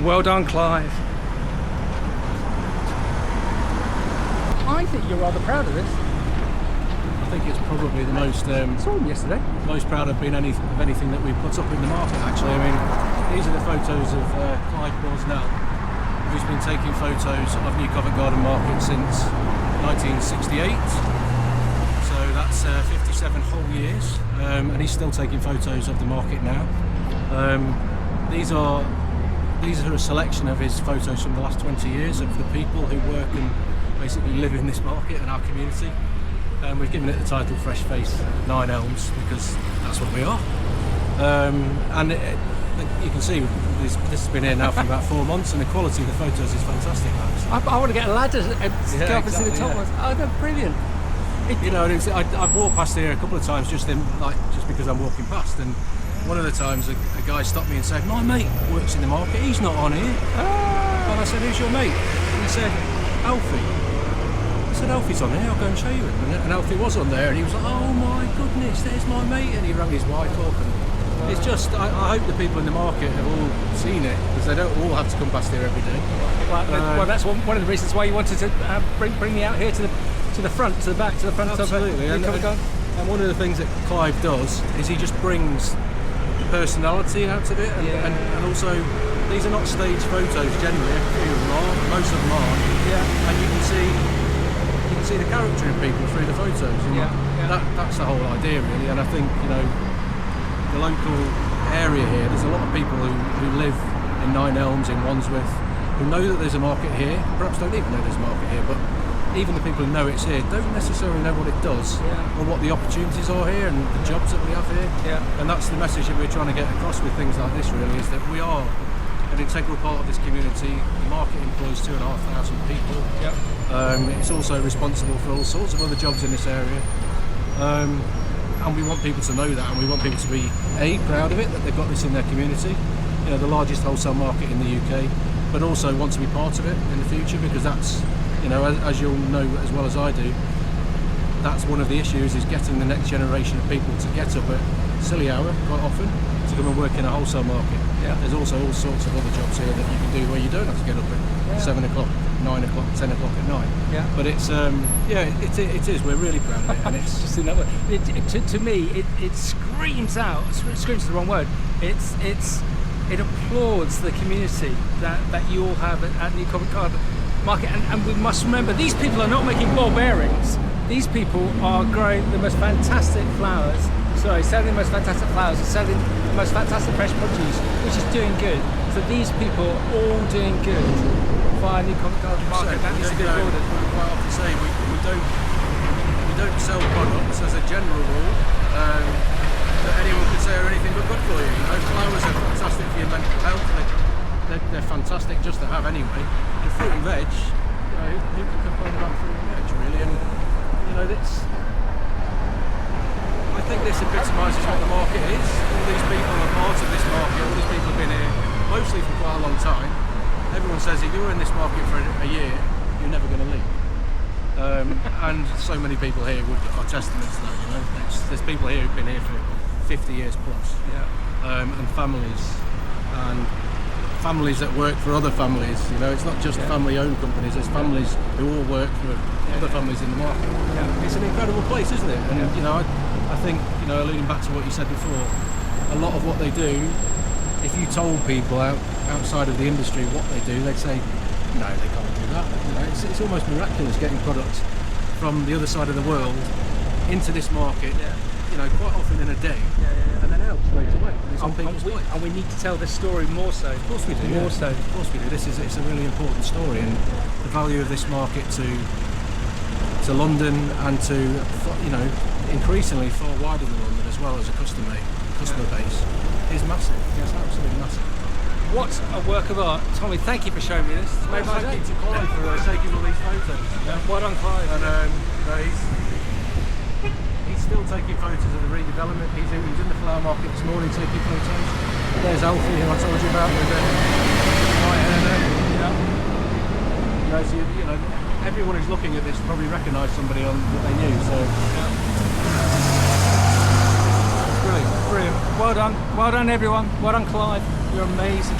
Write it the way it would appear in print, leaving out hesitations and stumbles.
Well done, Clive. I think you're rather proud of this. I think it's probably the most Saw him yesterday. most proud of being of anything that we put up in the market. Actually, I mean, these are the photos of Clive Boursnell, who's been taking photos of New Covent Garden Market since 1968. So that's 57 whole years, and he's still taking photos of the market now. These are a selection of his photos from the last 20 years of the people who work and basically live in this market and our community. We've given it the title Fresh Face 9 Elms because that's what we are. You can see this has been here now for about 4 months, and the quality of the photos is fantastic. I want to get a ladder and go up and see the top ones. Oh, they're brilliant. I've walked past here a couple of times just because I'm walking past, and one of the times a guy stopped me and said, "My mate works in the market, he's not on here." And I said, "Who's your mate?" And he said, "Alfie." I said, "Alfie's on here, I'll go and show you him." And Alfie was on there, and he was like, "Oh my goodness, there's my mate," and he rang his wife up. And it's just, I hope the people in the market have all seen it, because they don't all have to come past here every day. Well, that's one of the reasons why you wanted to bring me out here to the front, to the back, to the front. Absolutely. And one of the things that Clive does is he just brings the personality out of it, and also these are not staged photos generally. A few of them are, most of them are. Yeah. And you can see the character in people through the photos. And that's the whole idea really. And I think the local area here, there's a lot of people who live in 9 Elms, in Wandsworth, who know that there's a market here, perhaps don't even know there's a market here, but even the people who know it's here don't necessarily know what it does or what the opportunities are here and the jobs that we have here. And that's the message that we're trying to get across with things like this really, is that we are an integral part of this community. The market employs 2,500 people. It's also responsible for all sorts of other jobs in this area. And we want people to know that, and we want people to be proud of it, that they've got this in their community, the largest wholesale market in the UK, but also want to be part of it in the future, because that's, as you'll know as well as I do, that's one of the issues, is getting the next generation of people to get up at silly hour quite often to come and work in a wholesale market. There's also all sorts of other jobs here that you can do where you don't have to get up at 7 o'clock, 9 o'clock, 10 o'clock at night. But it's it is. We're really proud of it, and it's just in that way. To me, it screams out. Screams is the wrong word. It applauds the community that you all have at New Covent Garden Market, and we must remember, these people are not making ball bearings. These people are growing the most fantastic flowers. Selling the most fantastic flowers, and selling the most fantastic fresh produce, which is doing good. So these people are all doing good via New Covent Garden Market. That needs to be applauded. Quite often say we don't sell products as a general rule that anyone could say are anything but good for you. Flowers are fantastic for your mental health. They're fantastic just to have anyway. And fruit and veg, who can complain about fruit and veg really? And I think this epitomises what the market is. All these people are part of this market. All these people have been here mostly for quite a long time. Everyone says if you're in this market for a year, you're never going to leave. And so many people here are testaments to that. There's people here who've been here for 50 years plus. And families that work for other families. It's not just family-owned companies. There's families who all work for other families in the market. It's an incredible place, isn't it? And I think, alluding back to what you said before, a lot of what they do, if you told people outside of the industry what they do, they'd say, no, they can't do that. It's almost miraculous getting products from the other side of the world into this market, quite often in a day, and then out straight away. And we need to tell this story more so. Of course we do. More so. Of course we do. It's a really important story, and the value of this market to London and to increasingly far wider than London as well as a customer base is massive. It's absolutely massive. What a work of art. Tommy, thank you for showing me this. Thank you to Clive for taking all these photos. Well done, Clive. And he's still taking photos of the redevelopment. He's in the flower market this morning taking photos. There's Alfie, who I told you about, with the white hair there. So everyone who's looking at this probably recognised somebody on that they knew. So brilliant. Well done everyone. Well done, Clive. You're amazing.